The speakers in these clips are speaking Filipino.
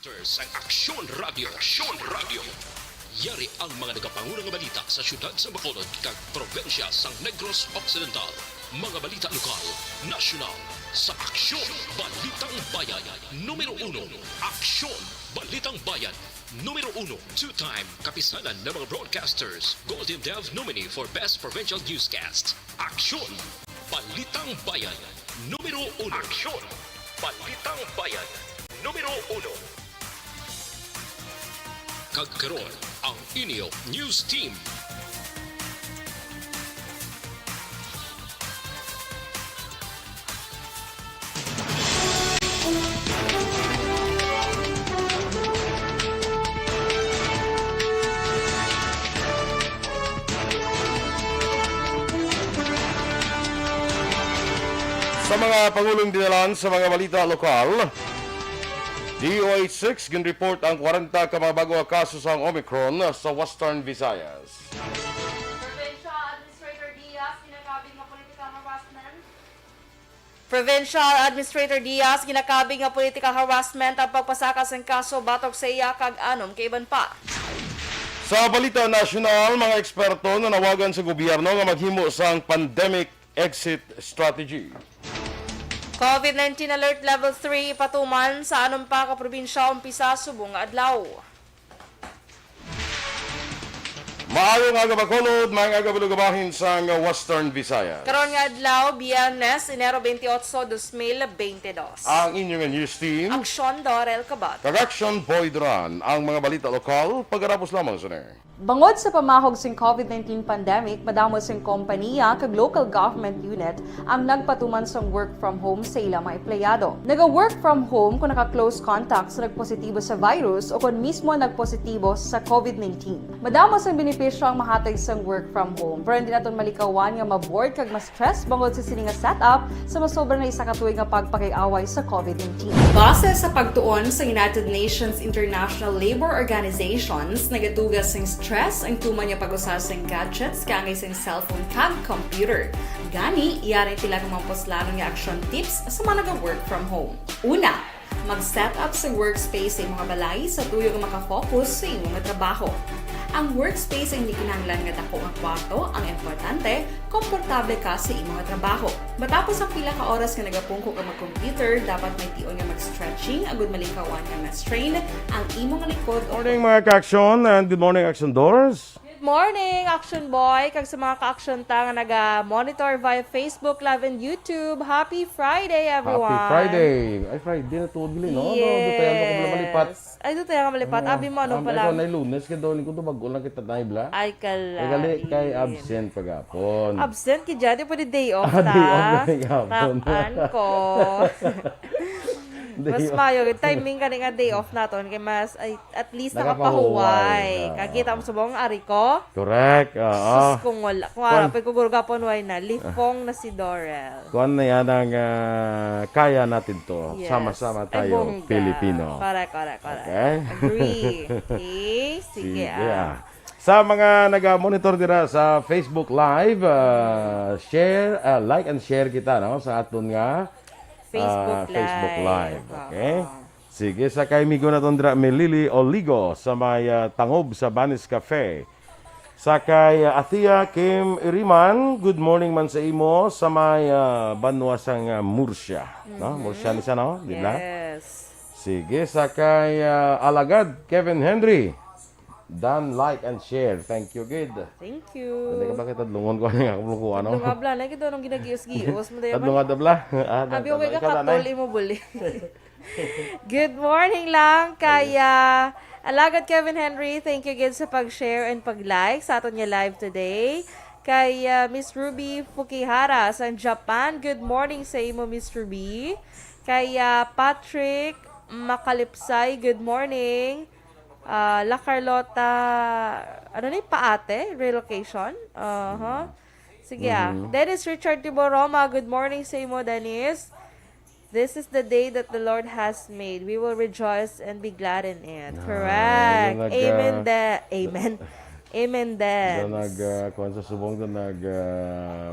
Broadcasters ang Aksyon Radio. Aksyon Radio. Yari ang mga nagapangunang balita sa syudad sa Bacolod kag probensya sa Negros Occidental. Mga balita lokal, nasyonal, sa Aksyon Balitang Bayan. Numero 1, Aksyon Balitang Bayan. Numero 1, two-time kapisanan ng mga broadcasters. Golden Dove nominee for Best Provincial Newscast. Aksyon Balitang Bayan. Numero 1. Aksyon Balitang Bayan. Numero 1. Kagkaroon ang inyo news team. Sa mga Pangulong dinalan sa mga balita lokal, DOH-6 gin-report ang 40 ka mga bago kaso sa Omicron sa Western Visayas. Provincial Administrator Diaz ginakabing nga political harassment ang pagpasakas ng kaso batok sa iya kag anom kay iban pa. Sa balita nasyonal, mga eksperto na nawagan sa gobyerno nga maghimo sang pandemic exit strategy. COVID-19 Alert Level 3 patuman sa anom pa ka probinsya umpisa subong nga adlaw. Maayo nga Bacolod, mga agabalugabahin sa Western Visayas. Karon nga adlaw, Biyernes, Enero 28, 2022. Ang inyong news team, Aksyon Dorel Kabat. Kag-Action Boy Duran, ang mga balita lokal, pagkarapos lamang sa Bangod sa pamahog sing COVID-19 pandemic, madamo sing kompanya kag local government unit ang nagpatuman sa work from home sa ilang mga empleyado. Naga-work from home kung naka-close contact sa nagpositibo sa virus o kung mismo nagpositibo sa COVID-19. Madamo sang benepisyo ang mahatag sang work from home, pero hindi naton malikawan nga ma-bored kag ma-stress bangod sa sini nga setup sa masobra na isa ka tuig nga pagpakiaway sa COVID-19. Base sa pagtuon sa United Nations International Labor Organizations, nagatugas sing stress ang tuman niya pag-usar sa gadgets kangay sa cellphone kag computer. Gani, iyari tila ng mga poslano nga action tips sa mga nag-work from home. Una, mag-set up sa workspace sa mga balay sa tuyo nga makafocus sa imong trabaho. Ang workspace ay hindi kinahanglan nga dako ang kwarto, ang importante, komportable ka sa imong trabaho. Matapos ang pila ka oras nga nagapungko ka mag-computer, dapat may tion nga mag-stretching, agud malikawan nga ma-strain ang imong likod. Morning mga ka-action and good morning Action Doors. Good morning, Action Boy! Kag sa mga ka-action ta nga naga-monitor via Facebook Live and YouTube. Happy Friday, everyone! Happy Friday! Ay, Friday na tuwag gili, no? Yes! Doon tayo ang malipat. Ay, doon tayo ang malipat. Abi mo, ano pala? Ikaw na Lunes, kaya doon ko ito bago lang kita naibla. Ay, kala. Ay, gali kay absent pagapon. Absent ki dyan. Pwede day off Ah, ta. day off na hapon. Tapan ko. Mas mayo, timing ka nga day off naton kay mas ay, at least nakapahuway. Nakapahuway. Kakita mo subong ari ko. Correct, oo. Sus kung wala. Kung harapin ko gurugapon way na. Lifong na si Dorel. Kuan na yan ang kaya natin to. Yes. Sama-sama Ay, tayo, bongga. Pilipino. Correct. Okay? Agree. Okay? Sige. Sa mga nag-monitor dira sa Facebook Live, share, like and share kita no sa aton nga Facebook Live. Okay? Sige, sa kay migo na dira Melili Oligo sa may tangob sa Banis Cafe. Sa kay Athia Kim Iriman, good morning man sa imo sa may Banwasang Murcia. No? Murcia ni siya, no? Di ba? Yes. Sige, sa kay Alagad Kevin Henry. Dan, like, and share. Thank you, good. Thank Hindi you. ka bakit tadlungon ko nga kung ko ano? Tungabla na kita nung ginagiyos-giyos mo dayo. Tadlungan dabla. Abi okay ka katol mo buli. Good morning lang kaya Alagad Kevin Henry, thank you again sa pag-share and pag-like sa aton niya live today. Kay Miss Ruby Fukihara sa Japan, good morning sa imo Miss Ruby. Kay Patrick Makalipsay, good morning. La Carlota, ano na yung paate? Relocation? Sige Dennis Richard Tiboroma, good morning sa imo, Dennis. This is the day that the Lord has made. We will rejoice and be glad in it. Correct. yun Amen. Amen. Mendes. Kuhan sa subong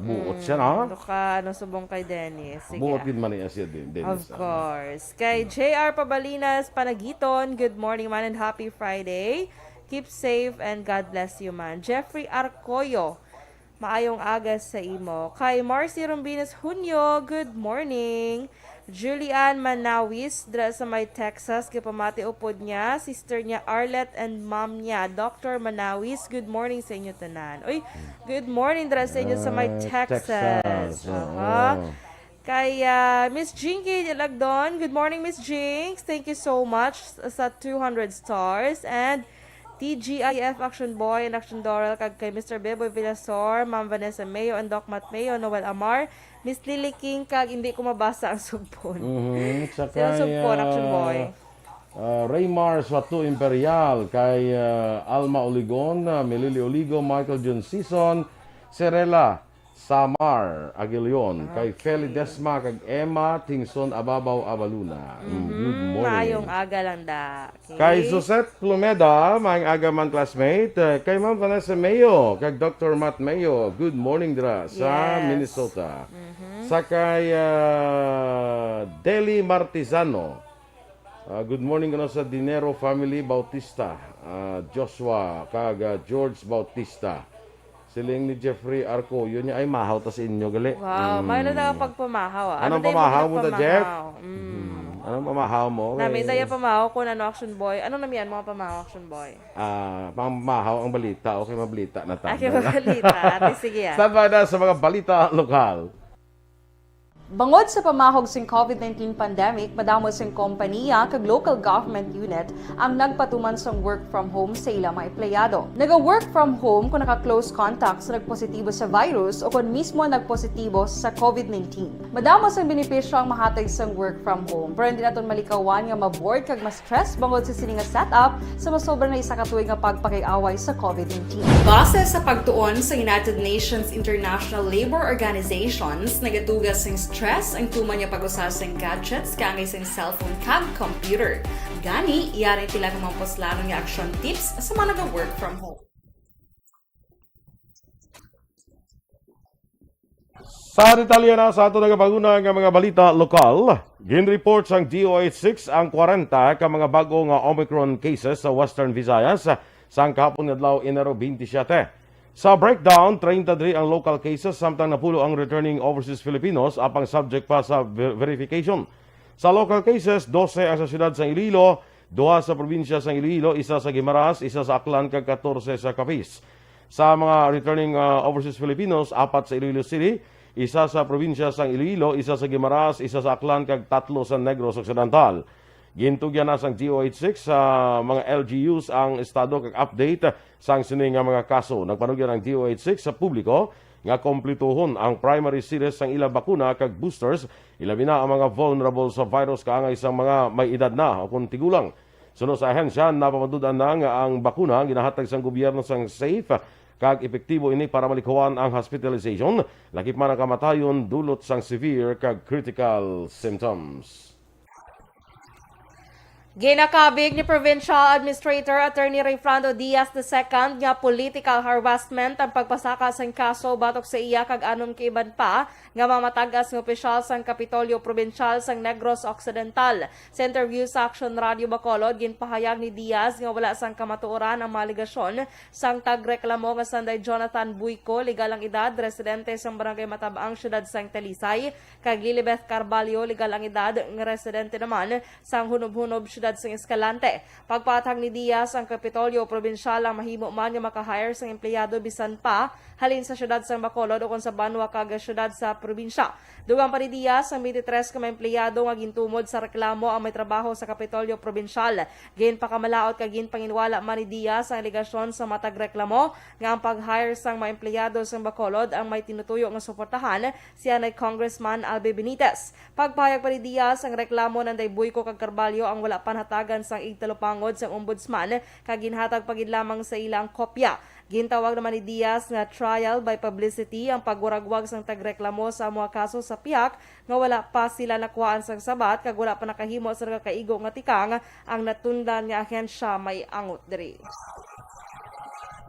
buot siya, no? Duka, subong kay Dennis. Sige. Buot din man niya siya din. Of course. Kay JR Pabalinas Panagiton, good morning man and happy Friday. Keep safe and God bless you man. Jeffrey Arcoyo, maayong aga sa imo. Kay Marcy Rombinas Hunyo, good morning. Julian Manawis, dra sa may Texas, kay pamati upod niya, sister niya Arlette and mom niya, Dr. Manawis, good morning sa inyo tanan. Uy, good morning dra sa inyo sa may Texas. Kay Miss Jinky Lagdon, good morning Miss Jinx, thank you so much sa 200 stars. And TGIF Action Boy and Action Doral, kag kay Mr. Beboy Villasor, Ma'am Vanessa Mayo and Doc Matt Mayo, Noel Amar, Miss Lily King, kag hindi ko mabasa ang sugpon. Sino sugpon, Action Boy? Raymar Swatu Imperial, kay Alma Oligon, Melili Oligo, Michael John Season, Serela Samar Aguilion, kay Feli Desma, kag Emma Tingson Ababaw Abaluna. Good morning. Maayong aga lang da. Okay. Kay Susette Plumeda, maayong aga man classmate. Kay Ma'am Vanessa Mayo, kag Dr. Matt Mayo, good morning dra sa Yes. Minnesota. Sa kay Deli Martizano, good morning ano sa Dinero Family Bautista, Joshua, kag George Bautista. Siling ni Jeffrey Arco, yun niya ay mahaw ta sa inyo gali. Wow, may na pagpamahaw. Anong tayo pamahaw mo ta, magpamahaw? Jeff? Anong pamahaw mo? Nami daya pamahaw ko na Action Boy. Ano namian mga pamahaw Action Boy? Pamahaw ang balita. Okay, mabalita na tayo. Aki mabalita. Ate, sige Stand by na sa mga balita lokal. Bangod sa pamahog sing COVID-19 pandemic, madamo sing kompanya kag local government unit ang nagpatuman sang work from home sa ilang mga empleyado. Naga-work from home kung naka-close contact sa nagpositibo sa virus o kung mismo nagpositibo sa COVID-19. Madamo sang benepisyo ang mahatag sang work from home, pero hindi naton malikawan nga ma-bored kag ma-stress bangod sa sini nga setup sa masobra na isa ka tuig nga pagpakiaway sa COVID-19. Base sa pagtuon sa United Nations International Labour Organizations, nagatugas sing stress ang tuman niya pag-usar sa gadgets kangay sa cellphone kag computer. Gani, iyarin tila ng mga poslano nga action tips sa mga nag-work from home. Sa detalye na sa ato nagapaguna nga mga balita lokal, ginreport sang DOH6 ang 40 ka mga bago nga Omicron cases sa Western Visayas sang kahapon nga adlaw Enero 27. Sa breakdown, 33 ang local cases samtang napulo ang returning overseas Filipinos apang subject pa sa verification. Sa local cases, 12 ang sa siyudad sa Iloilo, 2 sa probinsya sa Iloilo, 1 sa Guimaras, 1 sa Aklan kag 14 sa Capiz. Sa mga returning overseas Filipinos, 4 sa Iloilo City, 1 sa probinsya sa Iloilo, 1 sa Guimaras, 1 sa Aklan kag 3 sa Negros Occidental. Gintugyan na sang DOH6 sa mga LGUs ang estado kag update sang sini nga mga kaso. Nagpanugyan ang DOH6 sa publiko nga komplituhon ang primary series sang ilang bakuna kag boosters, ilabi na ang mga vulnerable sa virus kaangay sa mga may edad na o kung tigulang. Sunod sa ahensya, napamadudan na nga ang bakuna ginahatag sang gobyerno sang safe kag epektibo ini para malikuan ang hospitalization, lakip man ang kamatayon dulot sang severe kag critical symptoms. Ginakabig ni Provincial Administrator Attorney Rayfrando Diaz II nga political harassment ang pagpasaka sang kaso batok sa iya kag anon kaiban pa nga mamatagas ng opisyal sang Kapitolyo Provincial sang Negros Occidental. Sa interview sa Action Radio Bacolod, ginpahayag ni Diaz nga wala sang kamatuoran ang mga aligasyon sang tagreklamo nga sanday Jonathan Buico, legal ang edad, residente sang Barangay Matabaang, Syudad sang Talisay, kag Lilibeth Carvalho, legal ang edad, nga residente naman sang Hunob-Hunob, Syudad sang Escalante. Pagpatag ni Diaz, ang Kapitolyo Provincial ang mahimo man nga makahire sang empleyado bisan pa halin sa syudad sang Bacolod o kung sa Banwa kag syudad sa probinsya. Dugang pa ni Diaz, ang 23 ka mga empleyado nga gintumod sa reklamo ang may trabaho sa Kapitolyo Provincial. Gin pakamalaot kag gin panginwala man ni Diaz ang aligasyon sa matag reklamo nga ang pag-hire sang mga empleyado sang Bacolod ang may tinutuyo nga suportahan siya na Congressman Albe Benitez. Pagpahayag pa ni Diaz, ang reklamo ng Buico kag Carvalho ang wala panhatagan sang igtalupangod sang ombudsman kag ginhatag pagid lamang sa ilang kopya. Gintawag naman ni Diaz nga trial by publicity ang pagwuragwag sang tagreklamo sa mga kaso sa PIAC nga wala pa sila nakuhaan sang sabat kag wala pa nakahimo sa nagakaigo nga tikang ang natundan nga ahensya may angot diri.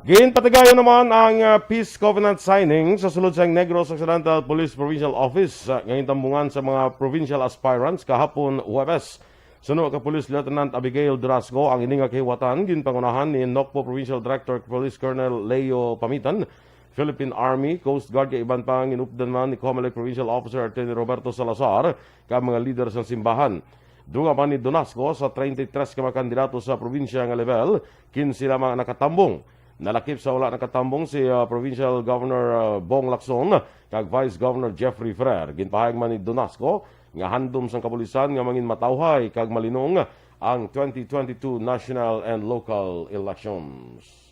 Ginpatigayon naman ang Peace Covenant signing sa sulod sa Negros Occidental Police Provincial Office ngayon tambungan sa mga provincial aspirants kahapon Huwebes. Suno ka Police Lieutenant Abigail Durasco ang ining kahiwatan ginpangunahan ni Nocpo Provincial Director Police Colonel Leo Pamitan, Philippine Army, Coast Guard kay iban pang inupdan man ni Comelec Provincial Officer Attorney Roberto Salazar ka mga leader sa simbahan. Dunga pa ni Donasco sa 33 ka mga kandidato sa probinsya nga level, 15 lamang nakatambong. Nalakip sa wala nakatambong si Provincial Governor Bong Lacson kag Vice Governor Jeffrey Ferrer. Ginpahayag man ni Donasco nga handom sang kapulisan nga mangin matawhay kag malinong ang 2022 national and local elections.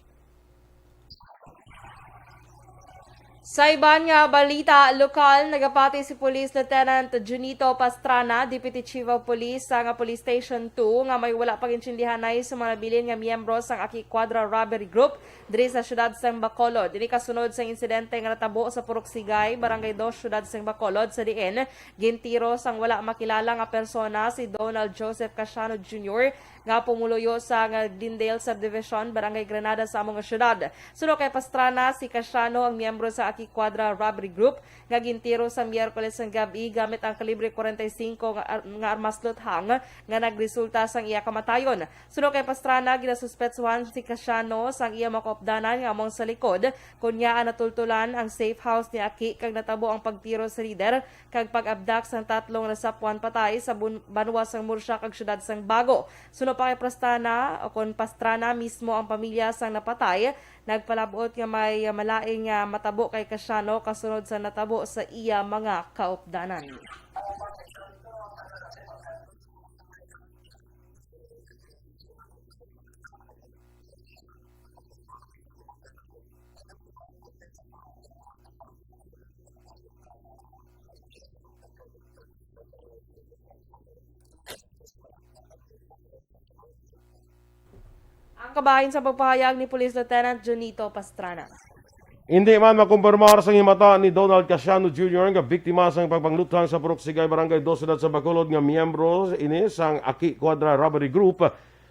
Sa iban nga balita lokal, nagapati si Police Lieutenant Junito Pastrana, Deputy Chief of Police sa nga Police Station 2 nga may wala pagintindihanay sa mga nabilin nga miyembro sang Aki Quadra Robbery Group diri sa syudad sang Bacolod. Dili kasunod sa insidente nga natabo sa Purok Sigay, Barangay 2, syudad sang Bacolod sa diin gintiro sang wala makilala nga persona si Donald Joseph Casiano Jr. nga pumuluyo sa nga Glendale Subdivision, Barangay Granada sa among syudad. Suno kay Pastrana, si Casiano ang miyembro sa Aki Quadra Robbery Group nga gintiro sa Miyerkules sang gabi gamit ang kalibre 45 nga armas luthang nga nagresulta sang iya kamatayon. Suno kay Pastrana, ginasuspetsuhan si Casiano sang iya makopdanan nga among sa likod kunya natultulan ang safe house ni Aki kag natabo ang pagtiro sa leader kag pag-abdak sang tatlong nasapuan patay sa banwa sang Murcia kag syudad sang Bago. Suno pa kay Pastrana o kon Pastrana mismo ang pamilya sang napatay nagpalabot nga may malaing matabo kay Casiano kasunod sa natabo sa iya mga kaopdanan. Ang kabahin sa pagpahayag ni Police Lieutenant Junito Pastrana. Hindi man makumpirmar sa himata ni Donald Casiano Jr. nga biktima sang pagpanglutang sa Purok Sigay Barangay 2 syudad sa Bacolod nga miyembro ini sang Aki Quadra Robbery Group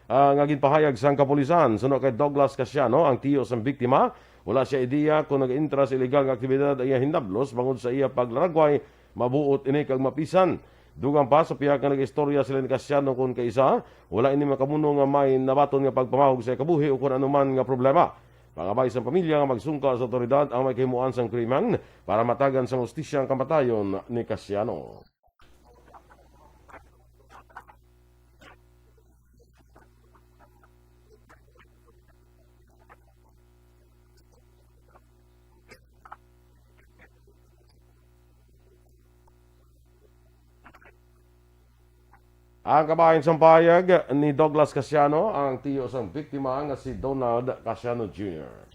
nga ginpahayag sang kapulisan. Suno kay Douglas Casiano ang tiyo sang biktima, wala siya ideya kung nag-intra sa illegal nga aktibidad ay hinablos bangod sa iya paglaragway mabuot ini kag mapisan. Dugang pa sa pihak nga nag-istorya sila ni Casiano kung kaisa, wala ini makamuno nga may nabaton nga pagpamahog sa kabuhi o kung anuman nga problema. Pangabay sa pamilya nga magsungka sa otoridad ang may kahimuan sang krimen para matagan sa hustisya ang kamatayon ni Casiano. Ang kabahin sa payag ni Douglas Casiano ang tiyo sang biktima nga si Donald Casiano Jr.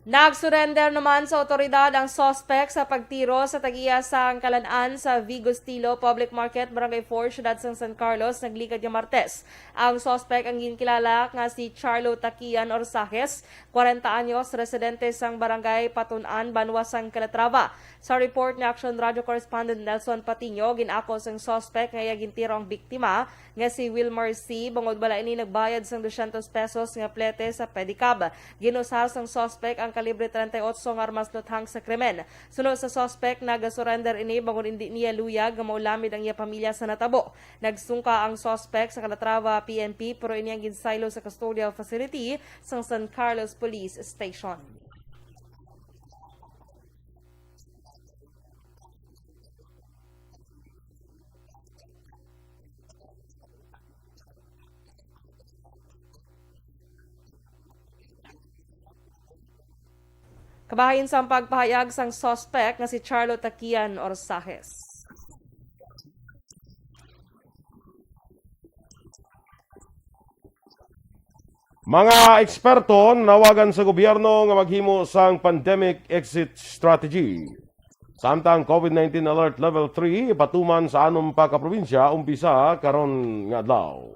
Nag-surrender naman sa otoridad ang suspect sa pagtiro sa tagiya sang Kalan-an sa Vigo Estilo Public Market, Barangay 4, syudad sang San Carlos, naglikad nga Martes. Ang suspect ang ginkilala nga si Charlo Taquian Orsajes, 40 anyos, residente sang Barangay Patunan, Banwa sang Calatrava. Sa report ni Action Radio Correspondent Nelson Patiño, ginako sang suspect nga gintiro ang biktima nga si Wilmar C. Bangod bala ini nagbayad sang 200 pesos nga plete sa pedicab. Ginusar sang suspect ang kalibre 38 nga armas luthang sa krimen. Sunod sa suspect, nag-surrender ini bangod hindi niya luyag nga maulamid ang iya pamilya sa natabo. Nagsungka ang suspect sa Calatrava PNP pero ini ang ginsaylo sa custodial facility sa San Carlos Police Station. Kabahin sa pagpahayag sang suspect nga si Charlo Taquian Orsajes. Mga eksperto nawagan sa gobyerno nga maghimo sang pandemic exit strategy. Samtang COVID-19 alert level 3 patuman sa anom pa ka probinsya umpisa karon nga adlaw.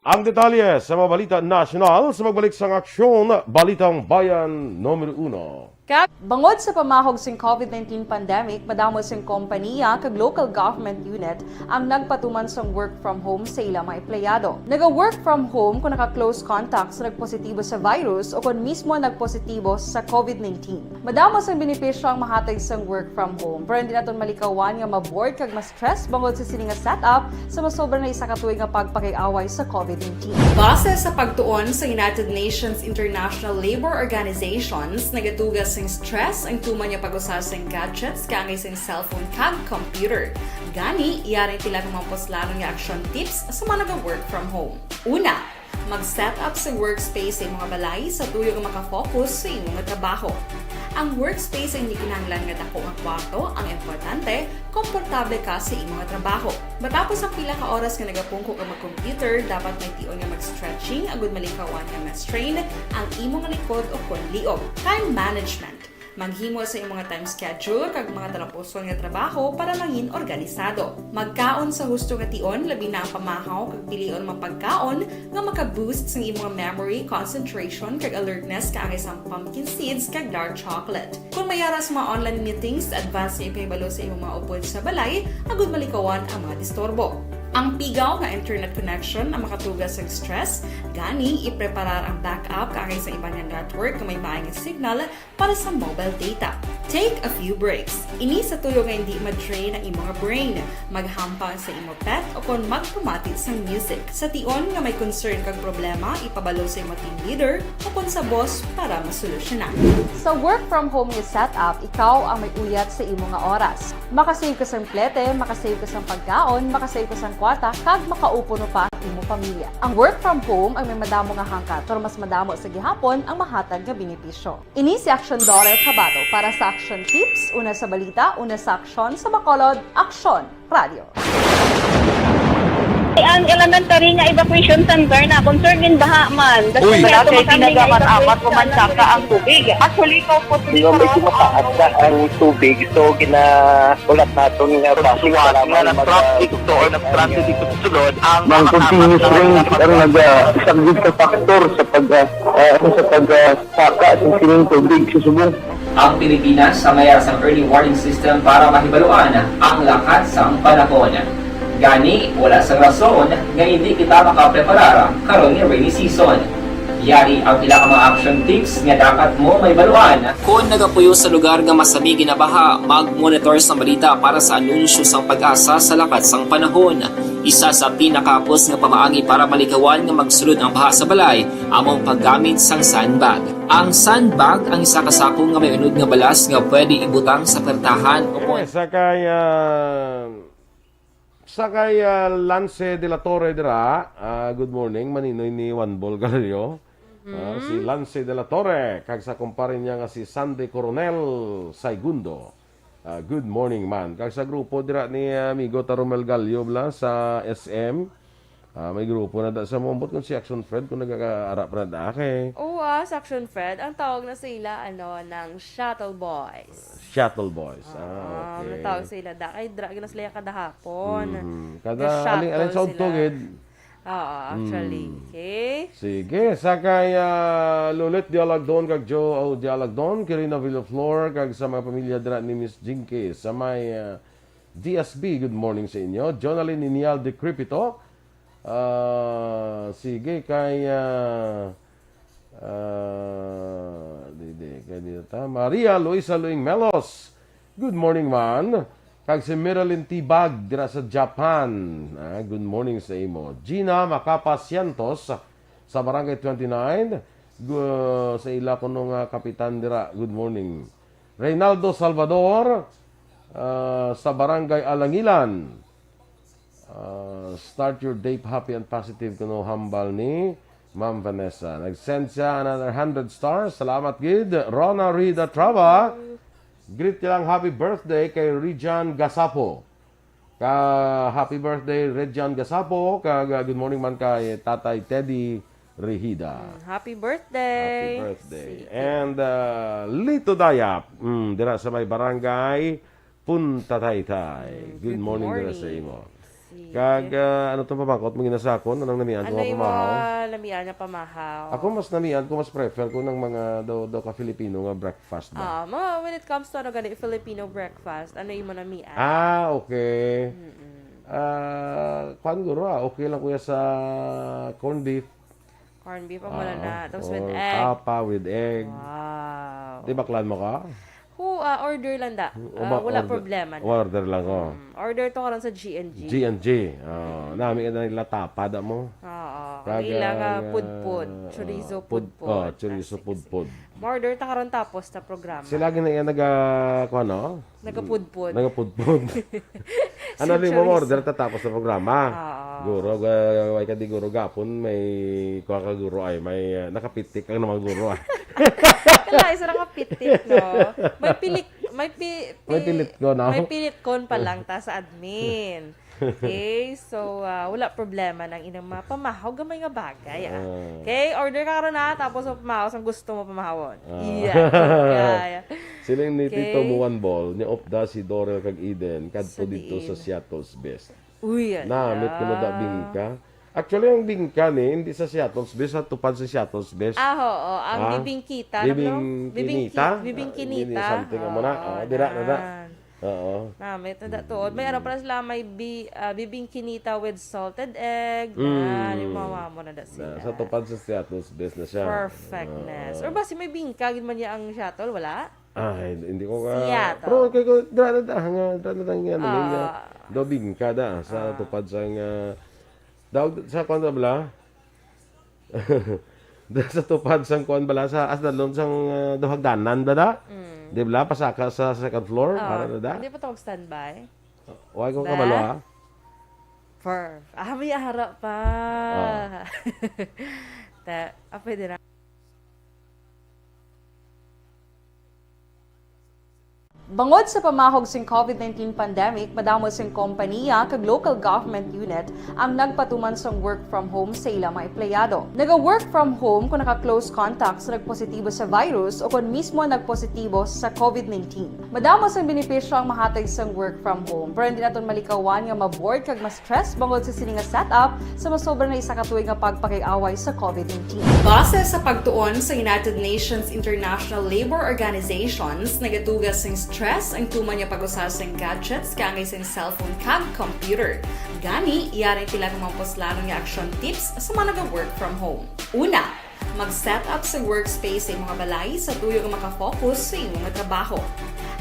Ang detalye sa mga balita nasyonal sa magbalik sang aksyon, Balitang Bayan numero 1. Bangod sa pamahog sing COVID-19 pandemic, madamo sing kompanya kag local government unit ang nagpatuman sang work from home sa ilang mga empleyado. Naga-work from home kung naka-close contacts na nagpositibo sa virus o kung mismo nagpositibo sa COVID-19. Madamo sang benepisyo ang mahatag sang work from home, pero hindi naton malikawan nga ma-bored kag ma-stress bangod sa sini nga setup sa masobra na isa ka tuig nga pagpakiaway sa COVID-19. Base sa pagtuon sa United Nations International Labor Organizations, nagatugas sing stress ang tuman niya pag-usar sing gadgets kangay sing cellphone kag computer. Gani, iyari tila kung maposlalong nga action tips sa mga nag-work from home. Una, mag-set up sa workspace sa imong balay sa tuyo nga makafocus sa imong nga trabaho. Ang workspace ay hindi kinahanglan nga dako nga kwarto, ang importante, komportable ka sa imong nga trabaho. Matapos ang pila ka oras nga nagapungko ka mag-computer, dapat may tion nga mag-stretching agud malikawan nga ma-strain ang imong likod o kon liog. Time management. Maghimo sa imong time schedule kag mga talapuson nga trabaho para mangin organisado. Magkaon sa husto nga tion, labi na ang pamahaw kag pilion mapagkaon nga maka-boost sa imong memory, concentration kag alertness kaagay sa pumpkin seeds kag dark chocolate. Kung mayara sa mga online meetings, advance nga ipahibalo sa imong mga upod sa balay, agud malikawan ang mga disturbo. Ang pigaw nga internet connection ang makatugas sa stress, gani ipreparar ang backup kaagay sa ibang nga network nga may maayong signal para sa mobile data. Take a few breaks. Ini sa tuyo nga hindi ma-drain ang imong brain, maghampang sa imong pet o kon magpamati sa music. Sa tion nga may concern kag problema, ipabalo sa imong team leader o kon sa boss para masolusyonan. Sa work from home nga setup, ikaw ang may uyat sa imong nga oras. Makasave ka sa plete, makasave ka sa pagkaon, makasave ka sa kwarta, kag makaupo no pa ang imong pamilya. Ang work from home ay may madamo nga hangkat, pero mas madamo sa gihapon ang mahatag nga benepisyo. Ini si Action Dorel Cabato para sa Action Tips, una sa balita, una sa aksyon, sa Bacolod, Aksyon Radio. Ang elementary nga evacuation center na concern din baha man. Uy, kasi tinagaman apat kumansaka ang tubig. Actually, ko po Di ba medyo mataas na ang tubig, so ginaulat natin nga Siwag nga nag-traffic to or nag-transit dito sa sulod ang ng continuous rain ang nag-isang sa factor sa pagsaka ng sining tubig sa subong. Ang Pilipinas sa mayar sa early warning system para mahibaluan ang lakat sa panahon. Gani, wala sa rason nga hindi kita makapreparara karon nga rainy season. Yari ang pila ka mga action tips nga dapat mo may baluan. Kung nagapuyo sa lugar nga masabi ginabaha, mag-monitor sa balita para sa anunsyo sang pag-asa sa lakat sang panahon. Isa sa pinakapos nga pamaagi para malikawan nga magsulod ang baha sa balay, among paggamit sang sandbag. Ang sandbag ang isa ka sako nga may unod nga balas nga pwede ibutang sa pertahan o Sakay Lance de la Torre dira. Good morning, maninoy ni Juan Bol Galerio. Si Lance de la Torre, kag sa kumparin niya nga si Sandy Coronel Saigundo. Good morning man. Kag sa grupo dira ni amigo Taromel Gallo bla sa SM. May grupo na da sa mombot kung si Action Fred kung nagkakaarap na da kay. Oo, Action Fred. Ang tawag na sila, ng Shuttle Boys. Shuttle Boys. Okay. Ang tawag sila, kay drag na sila kadahapon. Kada Shuttle alin sa sila. tugid. Oo, actually. Okay? Sige, sakay Lulit Dialagdon kag Joe Dialagdon, Kirina Villaflor kag sa mga pamilya dira ni Miss Jinky sa may DSB. Good morning sa inyo. Jonalyn Inial de Cripito. Sige kay Maria Luisa Luing Melos. Good morning man. Kag si Marilyn Tibag dira sa Japan. Good morning sa imo. Gina Macapasientos sa Barangay 29. Sa ila ko nung kapitan dira. Good morning. Reynaldo Salvador sa Barangay Alangilan. Start your day happy and positive kuno hambal ni Ma'am Vanessa. Nag-send siya another 100 stars. Salamat gid. Rona Rida Trava. Greet lang happy birthday kay Rejan Gasapo. Happy birthday Rejan Gasapo. Good morning man kay Tatay Teddy Rehida. Happy birthday! Happy birthday. And Lito Dayap. Dira sa may barangay Punta Taytay. Good morning dira sa imo. Sige. Kag ano to pamangkot mo ginasakon anong namian ko Ano yung pamahaw. mga lamian niya pamahaw? Ako mas namian ko mas prefer ko ng mga do ka Filipino nga breakfast ba. When it comes to ano ganit Filipino breakfast, ano yung mga lamian? Okay. Kuan guro okay lang kuya sa corned beef. Corned beef ang wala na. Tapos with or egg. Tapa with egg. Wow. Di baklan mo ka? Order lang da. Wala problema na. Order lang ko. Order to karon sa G&G. G&G. Nami ka na nila tapa da mo. Oo. Ang Kag, ilang pudpud. Chorizo pudpud. Oh, chorizo pudpud. Order ta karon tapos ta programa. Sila gina yan ano? Nagapudpud. Nagapudpud. Ano rin mo order tatapos sa programa? Guro, way ka di guro gapon, may kuha ka guro ay, may nakapitik ang naman guro ay. Kala isa nakapitik, no? May pilit ko, no? May pilit kon pa lang ta sa admin. Okay, so wala problema nang inang mga pamahaw gamay nga bagay. Okay, order ka karon na tapos sa pamahaw ang gusto mo pamahawon. Yeah. Sila ni Okay. Tito Muan Ball, ni Opda si Dorel kag Eden, kadto Sa dito sa diin. Seattle's Best. Uy, yan. Namit ko na da bingka. Actually, ang bingka ni, hindi sa Seattle's Best, sa tupad sa Seattle's Best. Oo, ang Ah? bibing kita. Bibing kinita? Bibing Hindi kinita. something mo na. Dira na da. Oo. Namit na tuod. May ano pala sila, may bibing kinita with salted egg. Limawa mo na da sila. Sa tupad sa Seattle's Best na siya. Perfectness. Or ba si may bingka, gid man niya ang shuttle? Wala? Ay, hindi ko ka... Seattle. Pero kay ko, dra na da, nga, do bingka da, sa tupad sa nga... sa kwan na bala? Sa tupad sa kwan bala, sa asdalon sang dohagdanan da da? Di bala, pasaka sa second floor, para na da? Hindi pa ito mag-standby? Huwag ko Da? kabalo ha? May harap pa. Pwede na. Bangod sa pamahog sing COVID-19 pandemic, madamo sing kompanya kag local government unit ang nagpatuman sang work from home sa ilang mga empleyado. Naga-work from home kung naka-close contact sa nagpositibo sa virus o kung mismo nagpositibo sa COVID-19. Madamo sang benepisyo ang mahatag sang work from home, pero hindi naton malikawan nga ma-bored kag ma-stress bangod sa sini nga setup sa masobra na isa ka tuig nga pagpakiaway sa COVID-19. Base sa pagtuon sa United Nations International Labor Organizations, nagatugas sing stress ang tuman niya pag-usar sa gadgets kangay sa cellphone kag computer. Gani, iyaring tila ng mga poslanong nga action tips sa mga nag-work from home. Una, mag-set up sa workspace sa mga balay sa tuyo nga makafocus sa imong nga trabaho.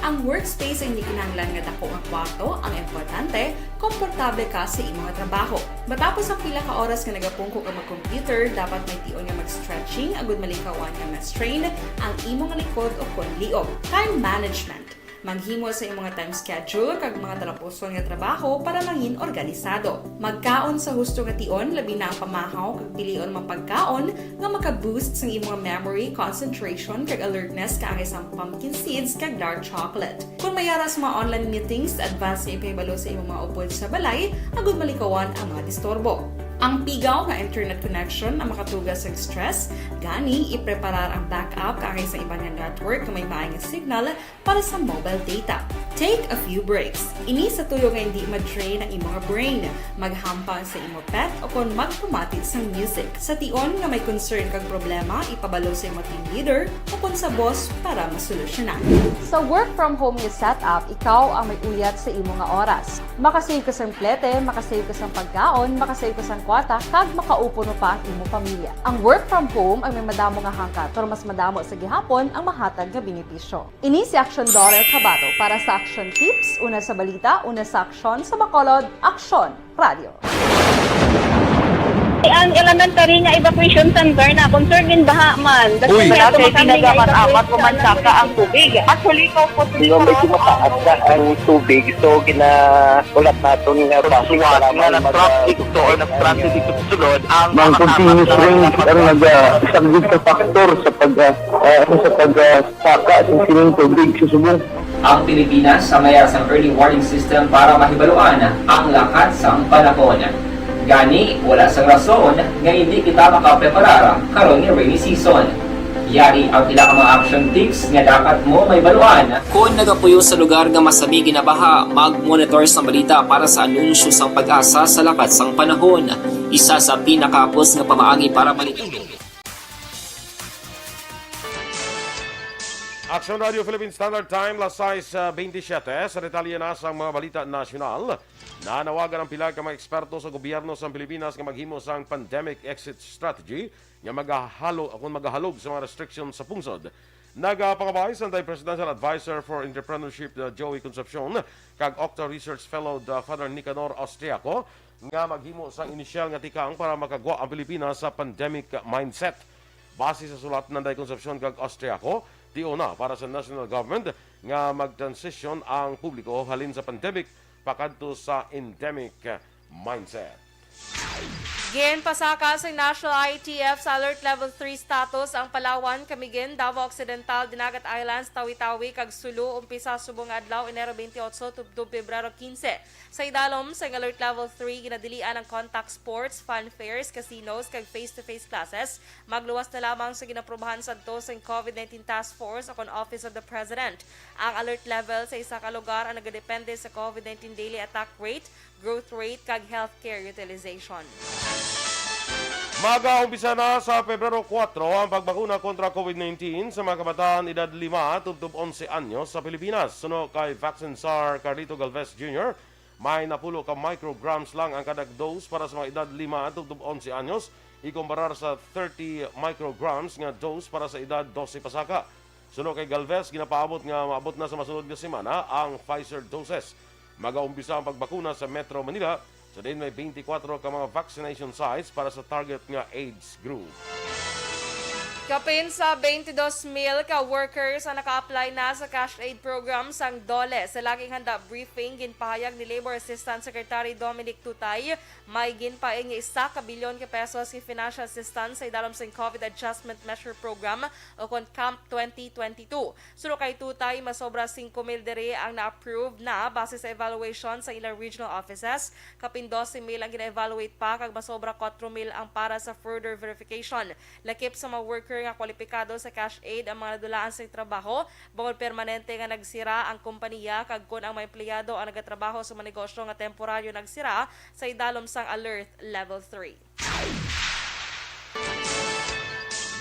Ang workspace ay hindi kinahanglan nga dako nga kwarto, ang importante, komportable ka sa imong nga trabaho. Matapos ang pila ka oras nga nagapungko ka mag-computer, dapat may tion nga mag-stretching agud malikawan nga ma-strain ang imong likod o konliog. Time management. Maghimo sa imong nga time schedule kag mga talapuson nga trabaho para mangin organisado. Magkaon sa husto nga tion labi na ang pamahaw kag pilion man pagkaon nga maka-boost sa imong memory, concentration kag alertness kaangay sa pumpkin seeds kag dark chocolate. Kung mayara sa mga online meetings, advance nga ipahibalo sa imong mga upod sa balay agud malikawan ang mga disturbo. Ang pigaw nga internet connection ang makatugas sa stress, gani ipreparar ang backup kaangay sa ibang nga network nga may maayong signal para sa mobile data. Take a few breaks. Ini sa tuyo nga hindi ma-drain ang imong brain, maghampang sa imong pet o kung magpumati sa music. Sa tion nga may concern kag problema, ipabalo sa imong team leader o kung sa boss para masolusyonan. Sa work from home nga setup, ikaw ang may uyat sa imong nga oras. Makasave ka sang plete, makasave ka sang pagkaon, makasave ka sang kwata, kag makaupo no pa ang imong pamilya. Ang work from home ay may madamo nga hangkat, pero mas madamo sa gihapon ang mahatag nga benepisyo. Ini si Action Dorel Cabato para sa Action Tips, una sa balita, una sa aksyon sa Bacolod, Aksyon Radio. Ang elementary nga evacuation center na concern din baha man. Uy, Kasi kasi pinagama't-amat pumansaka ang tubig. Actually, ikaw po Di ba medyo mataas na ang tubig, so ulat natin nga Pasuwat nga nag-traffic to or nag-transit dito sa sulod ang ng continuous rain ang nag-subject sa factor sa pagsaka sa sining tubig sa subong. Ang Pilipinas sa mayar sang early warning system para mahibaluan ang lakat sang panahon. Gani, wala sang rason nga hindi kita makapreparara karon ni rainy season. Yari ang pila ka mga action tips nga dapat mo may baluan. Kung nagapuyo sa lugar nga masabi ginabaha, mag-monitor sa balita para sa anunsyo sang pag-asa sa lakat sang panahon. Isa sa pinakapos nga pamaagi para malikaw. Action Radio Philippine Standard Time, las 6:27. Sa detalye na sa mga balita nasyonal. Nanawagan ang pila ka mga eksperto sa gobyerno sa Pilipinas nga maghimo sang pandemic exit strategy nga magahalog sa mga restrictions sa pungsod. Nagapangabay sa Presidential Advisor for Entrepreneurship Joey Concepcion kag Octa Research Fellow Father Nicanor Austriaco nga maghimo sang inisyal nga tikang para makagwa ang Pilipinas sa pandemic mindset. Base sa sulat ng Concepcion kag Austriaco, tiyo na para sa national government nga mag-transition ang publiko halin sa pandemic pakadto sa endemic mindset. Gin pasaka sa National ITF sa Alert Level 3 status ang Palawan, Camiguin, Davao Occidental, Dinagat Islands, Tawi-Tawi, kag Sulu, umpisa subong adlaw Enero 28 tubtob Pebrero 15. Sa idalom sa Alert Level 3 ginadilian ang contact sports, fun fairs, casinos kag face-to-face classes. Magluwas na lamang sa ginaprubahan sadto sa COVID-19 Task Force o Office of the President. Ang alert level sa isa ka lugar ang nagadepende sa COVID-19 daily attack rate, growth rate kag healthcare utilization. Mag-aumpisa na sa Pebrero 4 ang pagbakuna kontra COVID-19 sa mga kabataan edad 5 tubtob 11 anyos sa Pilipinas. Suno kay Vaccine Czar Carlito Galvez Jr., may napulo ka micrograms lang ang kadag dose para sa mga edad 5 tubtob 11 anyos, ikumparar sa 30 micrograms nga dose para sa edad 12 pasaka. Suno kay Galvez, ginapaabot nga maabot na sa masunod nga semana ang Pfizer doses. Mag-aumpisa ang pagbakuna sa Metro Manila. So din may 24 ka mga vaccination sites para sa target nga age group. Kapin sa 22,000 ka workers ang naka-apply na sa cash aid program sang DOLE. Sa laging handa briefing, ginpahayag ni Labor Assistant Secretary Dominic Tutay, may ginpaing nga 1 bilyon ka pesos ki financial assistance sa idalom sa COVID Adjustment Measure Program o kon Camp 2022. Suno kay Tutay, masobra 5,000 diri ang na-approve na base sa evaluation sa ilang regional offices. Kapin 12,000 ang gina-evaluate pa kag masobra 4,000 ang para sa further verification. Lakip sa mga worker nga kwalipikado sa cash aid ang mga nadulaan sa trabaho, bangod permanente nga nagsira ang kompanya kag kun ang mga empleyado ang nagatrabaho sa mga negosyo nga temporaryo nagsira sa idalom sang Alert Level 3.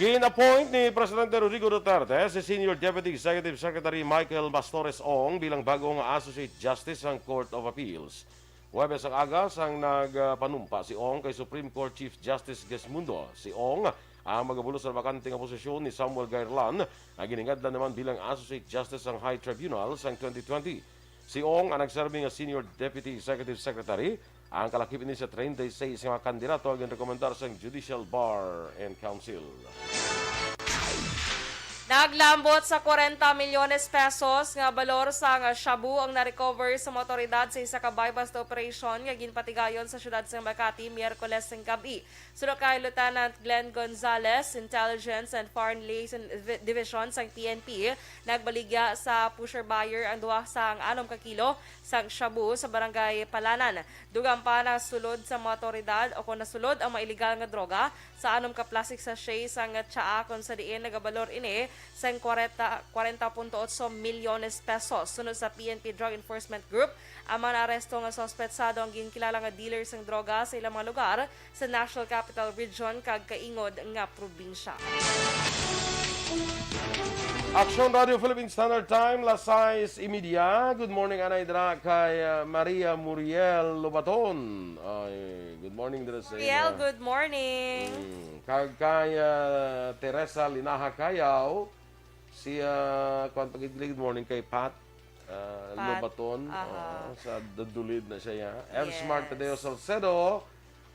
Gin-appoint ni Presidente Rodrigo Duterte si Senior Deputy Executive Secretary Michael Bastores Ong bilang bagong Associate Justice ng Court of Appeals. Huwebes ang agas ang nagpanumpa si Ong kay Supreme Court Chief Justice Gesmundo. Si Ong ang magabulos sa bakante nga posisyon ni Samuel Gairlan na giningadlan naman bilang Associate Justice ng High Tribunal sa 2020. Si Ong ang nagserbi nga Senior Deputy Executive Secretary. Ang kalakip ni sa 36 nga kandidato ang rekomendar sa Judicial Bar and Council. Naglambot sa 40 milyones pesos nga balor sa shabu ang na-recover sa motoridad sa isa ka bypass na operasyon nga ginpatigayon sa syudad sa Makati Miyerkules ng gabi. Sunod kay Lieutenant Glenn Gonzalez, Intelligence and Foreign Liaison Division sa PNP, nagbaligya sa pusher buyer ang duwa sa 6 kilo sa shabu sa barangay Palanan. Dugang pa na sulod sa motoridad o kung nasulod ang mailegal nga droga sa 6 ka plastic sachet sa tsaa kung sa diin nagabalor ini sa 40.8 milyones pesos. Sunod sa PNP Drug Enforcement Group, ang mga aresto nga sospetsado ang ginkilala nga dealers ng droga sa ilang mga lugar sa National Capital Region kag kaingod nga probinsya. Action Radio Philippine Standard Time, las 6:30. Good morning, Anay Dra, kay Maria Muriel Lobaton. Good morning, Dra sa Muriel, good morning. Kay Teresa Linaha Kayaw, si good morning kay Pat Lobaton. Sa Dadulid na siya. F. Smart Tadeo Salcedo,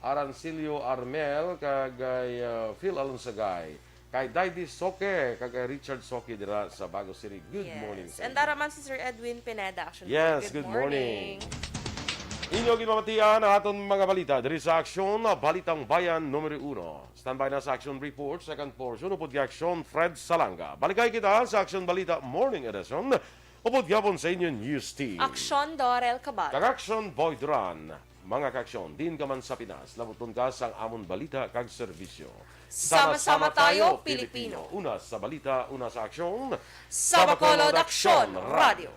Arancilio Armel, kagay Phil Alonsagay. Kay Daidy Soke, kay Richard Soke dira sa Bago City. Good morning. And daraman si Sir Edwin Pineda. Actually. Yes, good morning. Inyo ginamatian ang aton mga balita diri sa Aksyon Balitang Bayan numero 1. Standby na sa Action Report, second portion. Upod Aksyon Fred Salanga. Balikay kita sa Action Balita Morning Edition. Upod yapon sa inyo News Team. Aksyon Dorel Cabal. Kag Action Boy Duran. mga kaaksyon, din ka man sa Pinas, labuton ka sa amon balita kag serbisyo. Sama-sama tayo, Pilipino. Una sa balita, una sa aksyon. Sa Bacolod Aksyon Radio.